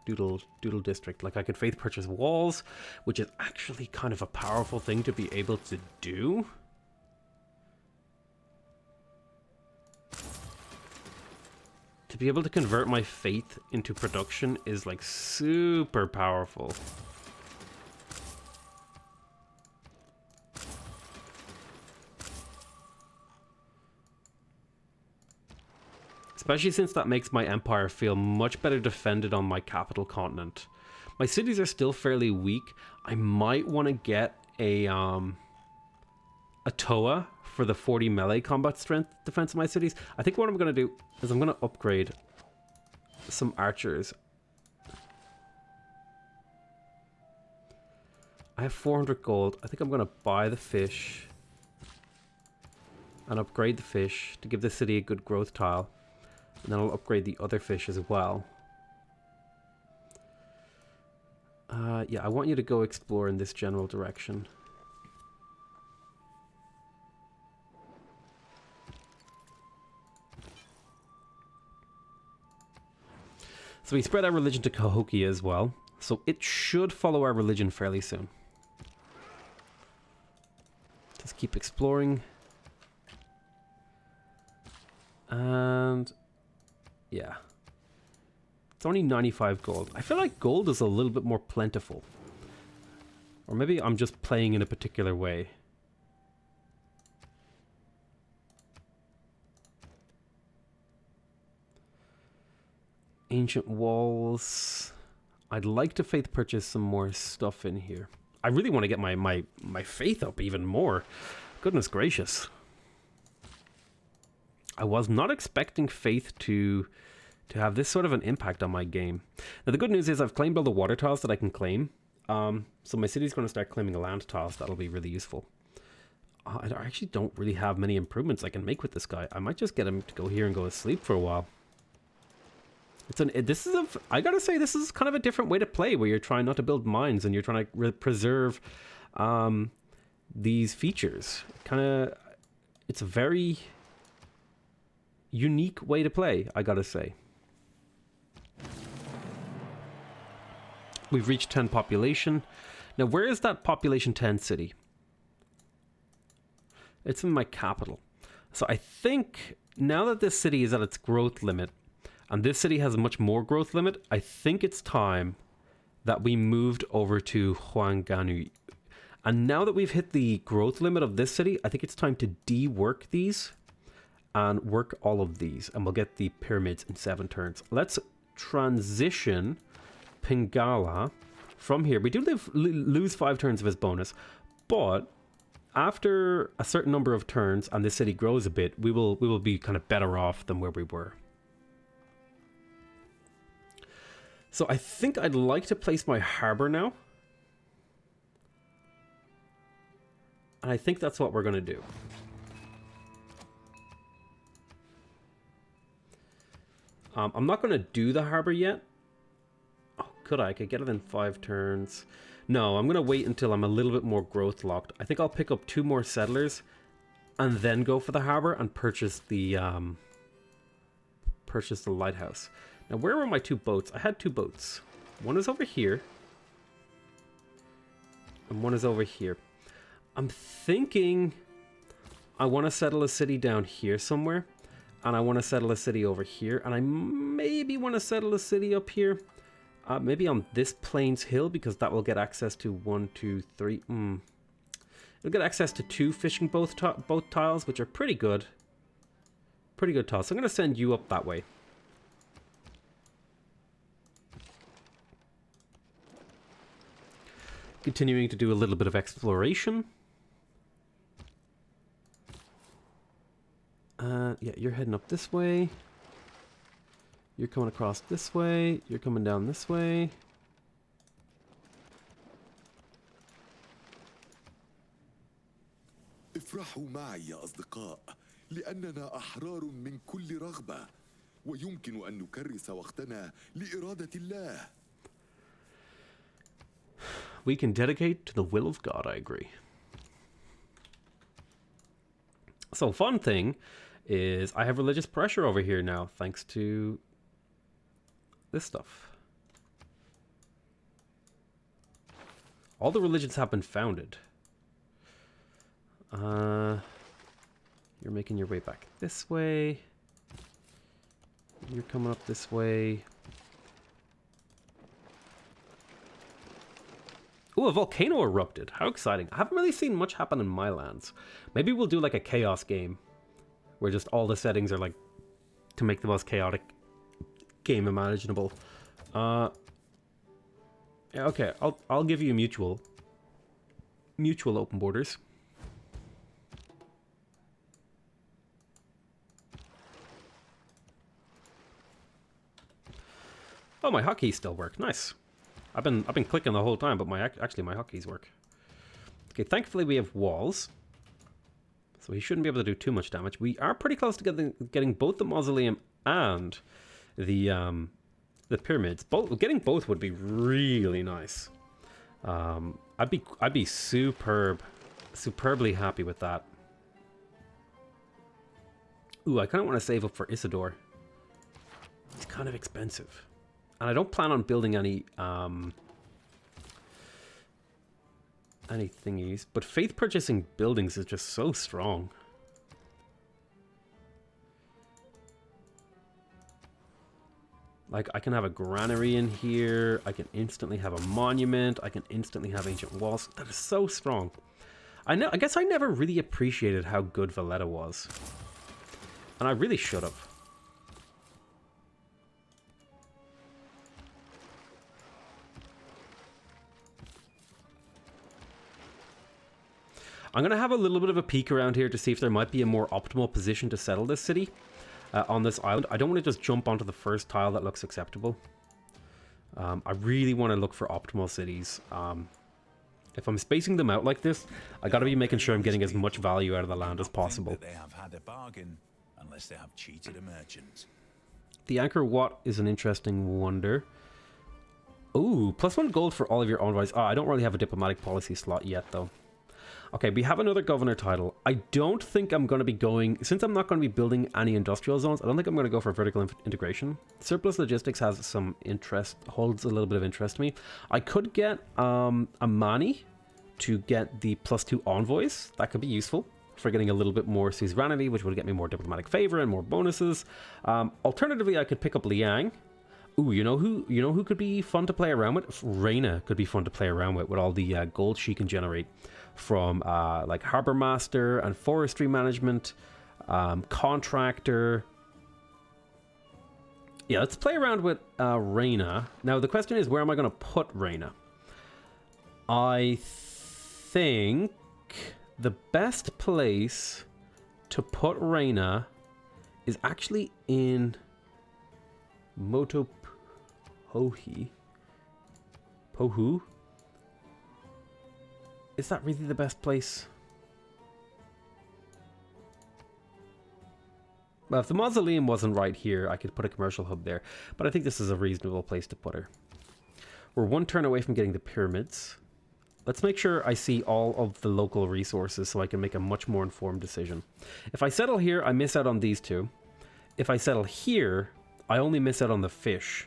Doodle district. Like I could faith purchase walls, which is actually kind of a powerful thing to be able to do. To be able to convert my faith into production is like super powerful. Especially since that makes my empire feel much better defended on my capital continent. My cities are still fairly weak. I might want to get a Toa for the 40 melee combat strength defense of my cities. I think what I'm going to do is I'm going to upgrade some archers. I have 400 gold. I think I'm going to buy the fish and upgrade the fish to give the city a good growth tile. And then I'll upgrade the other fish as well. Yeah, I want you to go explore in this general direction. So we spread our religion to Cahokia as well. So it should follow our religion fairly soon. Just keep exploring. And... yeah. It's only 95 gold. I feel like gold is a little bit more plentiful. Or maybe I'm just playing in a particular way. Ancient walls. I'd like to faith purchase some more stuff in here. I really want to get my faith up even more. Goodness gracious. I was not expecting faith to have this sort of an impact on my game. Now the good news is I've claimed all the water tiles that I can claim. So my city's going to start claiming land tiles. That'll be really useful. I actually don't really have many improvements I can make with this guy. I might just get him to go here and go to sleep for a while. I gotta say, this is kind of a different way to play, where you're trying not to build mines and you're trying to preserve these features. It's a very unique way to play, I gotta say. We've reached 10 population. Now, where is that population 10 city? It's in my capital. So I think now that this city is at its growth limit, and this city has a much more growth limit, I think it's time that we moved over to Huanganu. And now that we've hit the growth limit of this city, I think it's time to dework these and work all of these, and we'll get the pyramids in 7 turns. Let's transition Pingala from here. We do lose 5 turns of his bonus, but after a certain number of turns and this city grows a bit, we will be kind of better off than where we were. So I think I'd like to place my harbor now. And I think that's what we're going to do. I'm not going to do the harbor yet. Oh, could I? I could get it in 5 turns. No, I'm going to wait until I'm a little bit more growth locked. I think I'll pick up 2 more settlers and then go for the harbor and purchase the lighthouse. Now, where were my 2 boats? I had 2 boats. One is over here. And one is over here. I'm thinking I want to settle a city down here somewhere. and I want to settle a city over here, and I maybe want to settle a city up here. Maybe on this Plains Hill, because that will get access to 1, 2, 3. It'll get access to 2 fishing boat tiles, which are pretty good. Pretty good tiles. So I'm going to send you up that way. Continuing to do a little bit of exploration. Yeah, you're heading up this way. You're coming across this way. You're coming down this way. افرحوا معي يا أصدقاء لأننا أحرار من كل رغبة ويمكن أن نكرس وقتنا لإرادة الله. We can dedicate to the will of God, I agree. So, fun thing is I have religious pressure over here now, thanks to this stuff. All the religions have been founded. You're making your way back this way. You're coming up this way. Ooh, a volcano erupted. How exciting. I haven't really seen much happen in my lands. Maybe we'll do like a chaos game where just all the settings are like to make the most chaotic game imaginable. Yeah, okay, I'll give you mutual open borders. Oh, my hotkeys still work. Nice. I've been clicking the whole time, but actually my hotkeys work. Okay, thankfully we have walls, so he shouldn't be able to do too much damage. We are pretty close to getting both the mausoleum and the pyramids. Getting both would be really nice. I'd be superbly happy with that. Ooh, I kind of want to save up for Isidore. It's kind of expensive. And I don't plan on building any thingies, but faith purchasing buildings is just so strong. Like, I can have a granary in here, I can instantly have a monument, I can instantly have ancient walls. That is so strong. I guess I never really appreciated how good Valletta was. And I really should have. I'm going to have a little bit of a peek around here to see if there might be a more optimal position to settle this city on this island. I don't want to just jump onto the first tile that looks acceptable. I really want to look for optimal cities. If I'm spacing them out like this, I got to be making sure I'm getting as much value out of the land as possible. They have had a bargain unless they have cheated a merchant. The Anchor Wat is an interesting wonder. Ooh, +1 gold for all of your envoys. I don't really have a diplomatic policy slot yet, though. Okay, we have another governor title. I don't think I'm going to be going... Since I'm not going to be building any industrial zones, I don't think I'm going to go for vertical integration. Surplus logistics has some interest, holds a little bit of interest to me. I could get a Mani to get the +2 envoys. That could be useful for getting a little bit more suzerainty, which would get me more diplomatic favor and more bonuses. Alternatively, I could pick up Liang. Ooh, you know who could be fun to play around with? Reina could be fun to play around with all the gold she can generate from like Harbor Master and Forestry Management, Contractor. Yeah, let's play around with Reina. Now the question is, where am I going to put Reina? I think the best place to put Reina is actually in Pohu? Is that really the best place? Well, if the mausoleum wasn't right here, I could put a commercial hub there. But I think this is a reasonable place to put her. We're one turn away from getting the pyramids. Let's make sure I see all of the local resources so I can make a much more informed decision. If I settle here, I miss out on these two. If I settle here, I only miss out on the fish.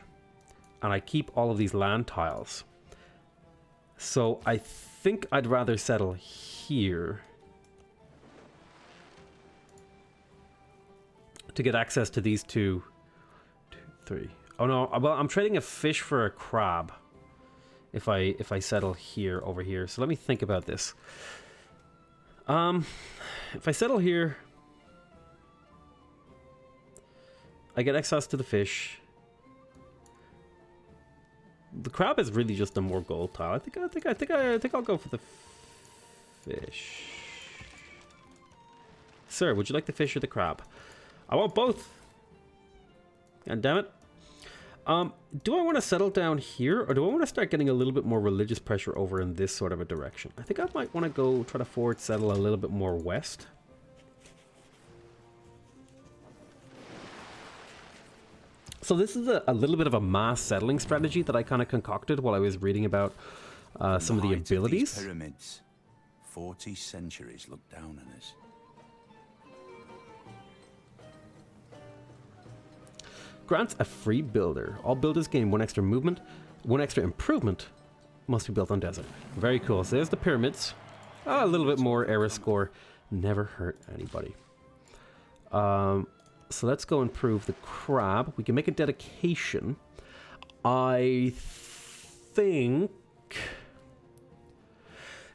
And I keep all of these land tiles. So I think I'd rather settle here to get access to these two, three. Oh no, well, I'm trading a fish for a crab if I settle here over here. So let me think about this. If I settle here, I get access to the fish. The crab is really just a more gold tile. I think I'll go for the fish. Sir, would you like the fish or the crab? I want both. God damn it. Do I want to settle down here, or do I want to start getting a little bit more religious pressure over in this sort of a direction? I think I might want to go try to forward settle a little bit more west. So this is a little bit of a mass settling strategy that I kind of concocted while I was reading about some of the abilities. Pyramids, 40 centuries look down on us. Grants a free builder. All builders gain 1 extra movement. 1 extra improvement must be built on desert. Very cool. So there's the pyramids. A little bit more era score. Never hurt anybody. So let's go improve the crab. We can make a dedication. I think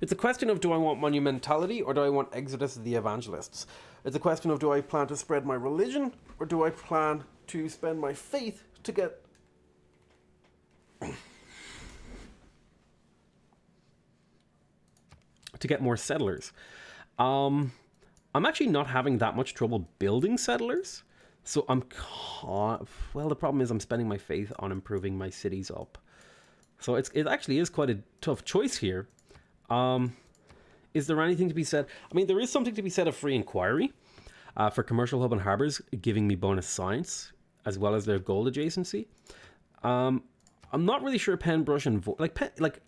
it's a question of, do I want monumentality or do I want Exodus of the Evangelists? It's a question of, do I plan to spread my religion or do I plan to spend my faith to get more settlers? I'm actually not having that much trouble building settlers, so well, the problem is I'm spending my faith on improving my cities up. So it actually is quite a tough choice here. Is there anything to be said? I mean, there is something to be said of free inquiry for commercial hub and harbors, giving me bonus science as well as their gold adjacency. I'm not really sure pen, brush, and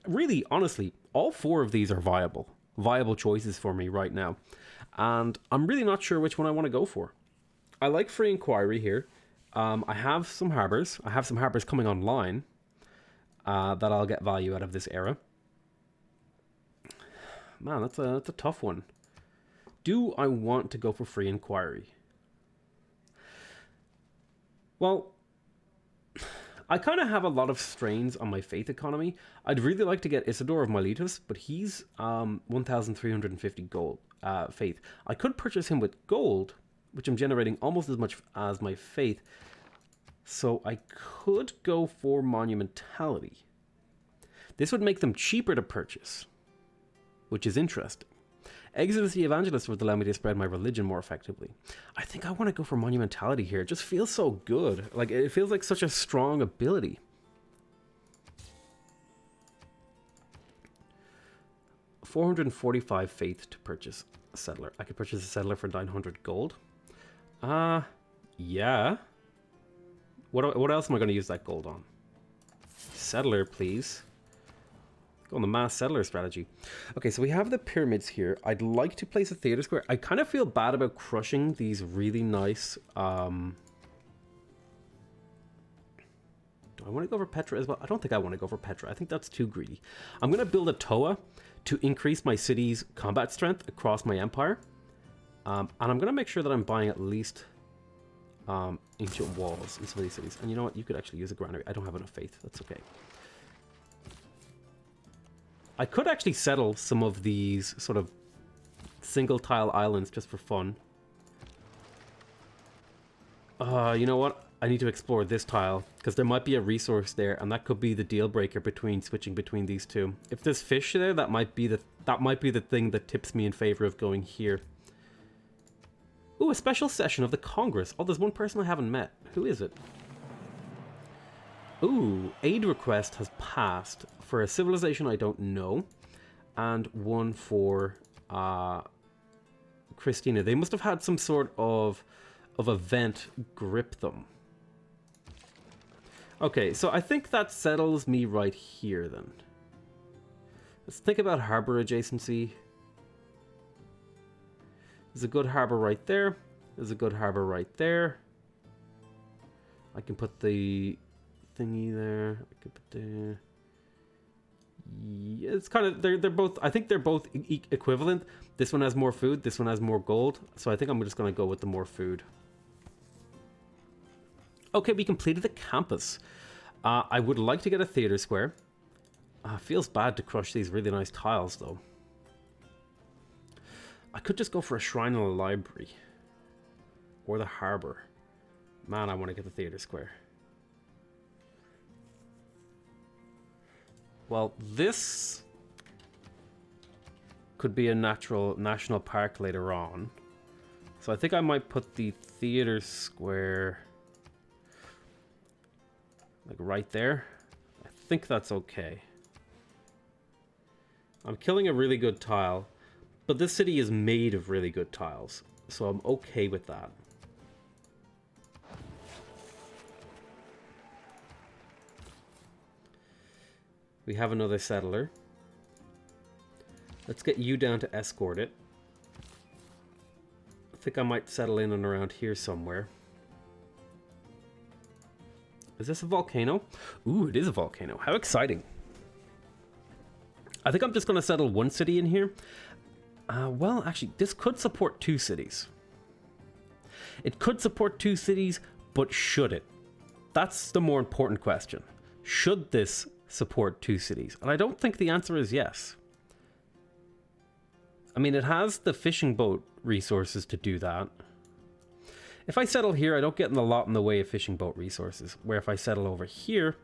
really, honestly, all 4 of these are viable choices for me right now. And I'm really not sure which one I want to go for. I like free inquiry here. I have some harbors. I have some harbors coming online that I'll get value out of this era. Man, that's a tough one. Do I want to go for free inquiry? Well, I kind of have a lot of strains on my faith economy. I'd really like to get Isidore of Miletus, but he's 1,350 gold faith. I could purchase him with gold, which I'm generating almost as much as my faith. So I could go for monumentality. This would make them cheaper to purchase, which is interesting. Exodus the Evangelist would allow me to spread my religion more effectively. I think I want to go for monumentality here. It just feels so good. Like, it feels like such a strong ability. $445 faith to purchase a settler. I could purchase a settler for 900 gold. Yeah. What else am I going to use that gold on? Settler, please. Go on the mass settler strategy. Okay, so we have the pyramids here. I'd like to place a theater square. I kind of feel bad about crushing these really nice... Do I want to go for Petra as well? I don't think I want to go for Petra. I think that's too greedy. I'm going to build a Toa to increase my city's combat strength across my empire. And I'm going to make sure that I'm buying at least ancient walls in some of these cities. And you know what? You could actually use a granary. I don't have enough faith. That's okay. I could actually settle some of these sort of single tile islands just for fun. You know what? I need to explore this tile because there might be a resource there, and that could be the deal breaker between switching between these two. If there's fish there, that might be the thing that tips me in favor of going here. Ooh, a special session of the Congress. Oh, there's one person I haven't met. Who is it? Ooh, aid request has passed for a civilization I don't know, and one for Christina. They must have had some sort of event grip them. Okay, so I think that settles me right here then. Let's think about harbor adjacency. There's a good harbor right there. There's a good harbor right there. I can put the thingy there. I could put the... Yeah, it's kind of... They're both... I think they're both equivalent. This one has more food. This one has more gold. So I think I'm just going to go with the more food. Okay, we completed the campus. I would like to get a theater square. Feels bad to crush these really nice tiles, though. I could just go for a shrine and a library. Or the harbor. Man, I want to get the theater square. Well, this could be a national park later on. So I think I might put the theater square like right there. I think that's okay. I'm killing a really good tile, but this city is made of really good tiles, so I'm okay with that. We have another settler. Let's get you down to escort it. I think I might settle in and around here somewhere. Is this a volcano? Ooh, it is a volcano. How exciting. I think I'm just going to settle one city in here. Well, actually, this could support 2 cities. It could support 2 cities, but should it? That's the more important question. Should this support 2 cities? And I don't think the answer is yes. I mean, it has the fishing boat resources to do that. If I settle here, I don't get in a lot in the way of fishing boat resources, where if I settle over here,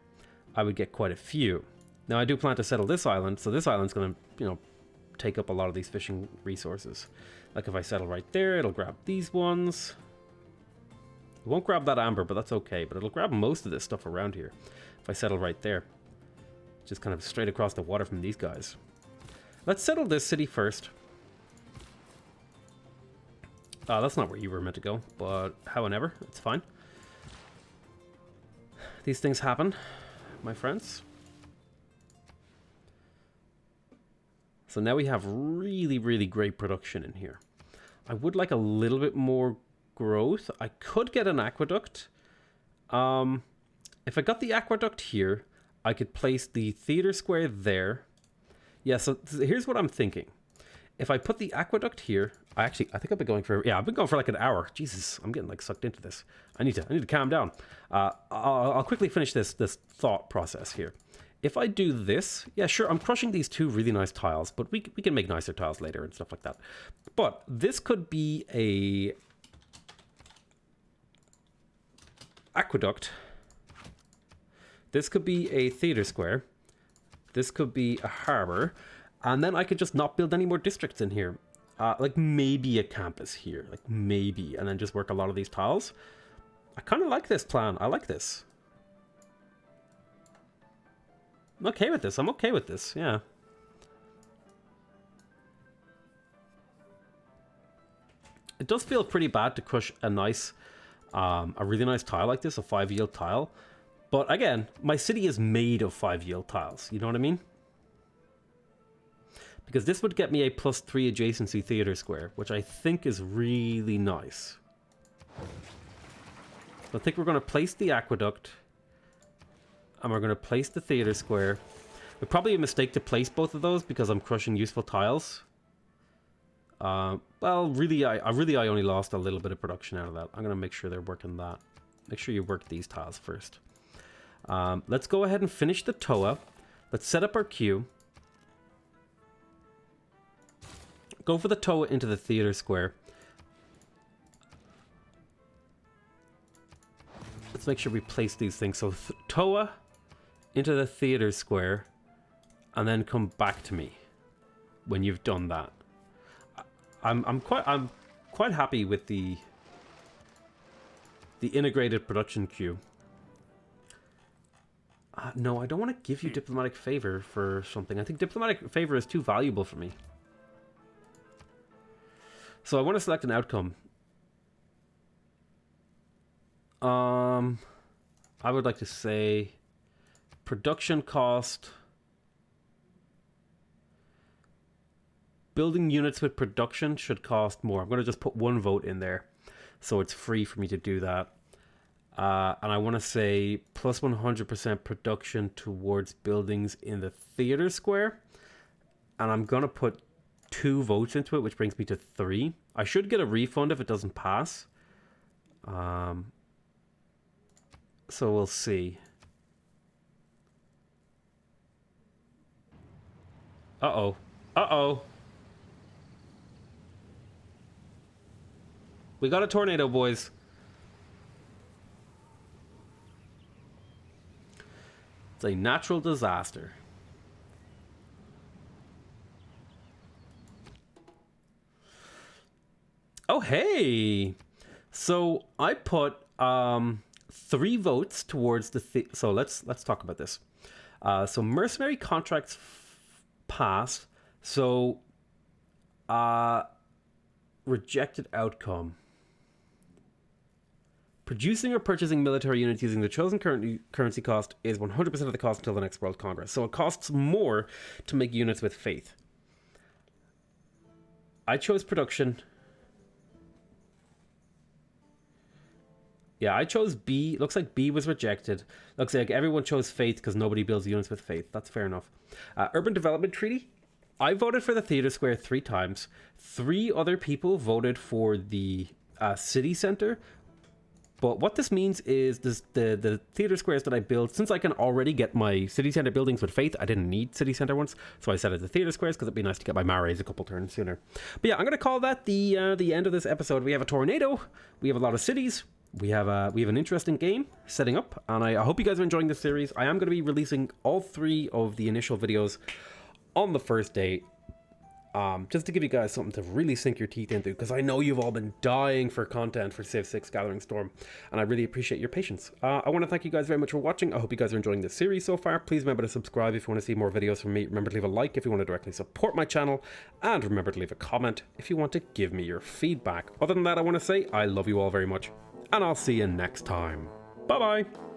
I would get quite a few. Now, I do plan to settle this island, so this island's going to, take up a lot of these fishing resources. Like if I settle right there, it'll grab these ones. It won't grab that amber, but that's okay. But it'll grab most of this stuff around here if I settle right there. Just kind of straight across the water from these guys. Let's settle this city first. That's not where you were meant to go, but however, it's fine. These things happen, my friends. So now we have really, really great production in here. I would like a little bit more growth. I could get an aqueduct. If I got the aqueduct here, I could place the theater square there. Yeah, so here's what I'm thinking. If I put the aqueduct here, I think I've been going for, I've been going for like an hour. Jesus, I'm getting like sucked into this. I need to calm down. I'll quickly finish this thought process here. If I do this, yeah, sure, I'm crushing these 2 really nice tiles, but we can make nicer tiles later and stuff like that. But this could be a aqueduct. This could be a theater square. This could be a harbor. And then I could just not build any more districts in here. Like maybe a campus here, like maybe, and then just work a lot of these tiles. I kind of like this plan. I like this. I'm okay with this. I'm okay with this. Yeah. It does feel pretty bad to crush a really nice tile like this, a 5-yield tile. But again, my city is made of 5-yield tiles. You know what I mean? Because this would get me a +3 adjacency theater square, which I think is really nice. I think we're going to place the aqueduct. And we're going to place the theater square. It's probably a mistake to place both of those because I'm crushing useful tiles. Well, really, I only lost a little bit of production out of that. I'm going to make sure they're working that. Make sure you work these tiles first. Let's go ahead and finish the Toa. Let's set up our queue. Go for the Toa into the theater square. Let's make sure we place these things. So Toa into the theater square, and then come back to me when you've done that. I'm quite happy with the integrated production queue. No, I don't want to give you diplomatic favor for something. I think diplomatic favor is too valuable for me. So I want to select an outcome. I would like to say production cost. Building units with production should cost more. I'm going to just put 1 vote in there, so it's free for me to do that. And I want to say plus 100% production towards buildings in the theater square. And I'm going to put 2 votes into it, which brings me to 3. I should get a refund if it doesn't pass. So we'll see. Uh-oh. Uh-oh. We got a tornado, boys. It's a natural disaster. Oh, hey! So I put 3 votes towards the... So let's talk about this. So mercenary contracts passed. So rejected outcome. Producing or purchasing military units using the chosen currency cost is 100% of the cost until the next World Congress. So it costs more to make units with faith. I chose production. Yeah, I chose B. Looks like B was rejected. Looks like everyone chose faith because nobody builds units with faith. That's fair enough. Urban Development Treaty. I voted for the Theatre Square 3 times. 3 other people voted for the city center. But what this means is the theatre squares that I build, since I can already get my city centre buildings with faith, I didn't need city centre ones, so I set it to theatre squares because it'd be nice to get my Maoris a couple turns sooner. But yeah, I'm going to call that the end of this episode. We have a tornado, we have a lot of cities, we have an interesting game setting up, and I hope you guys are enjoying this series. I am going to be releasing all 3 of the initial videos on the first day. Just to give you guys something to really sink your teeth into, because I know you've all been dying for content for Civ 6 Gathering Storm, and I really appreciate your patience. I want to thank you guys very much for watching. I hope you guys are enjoying this series so far. Please remember to subscribe if you want to see more videos from me. Remember to leave a like if you want to directly support my channel, and remember to leave a comment if you want to give me your feedback. Other than that, I want to say I love you all very much, and I'll see you next time. Bye bye!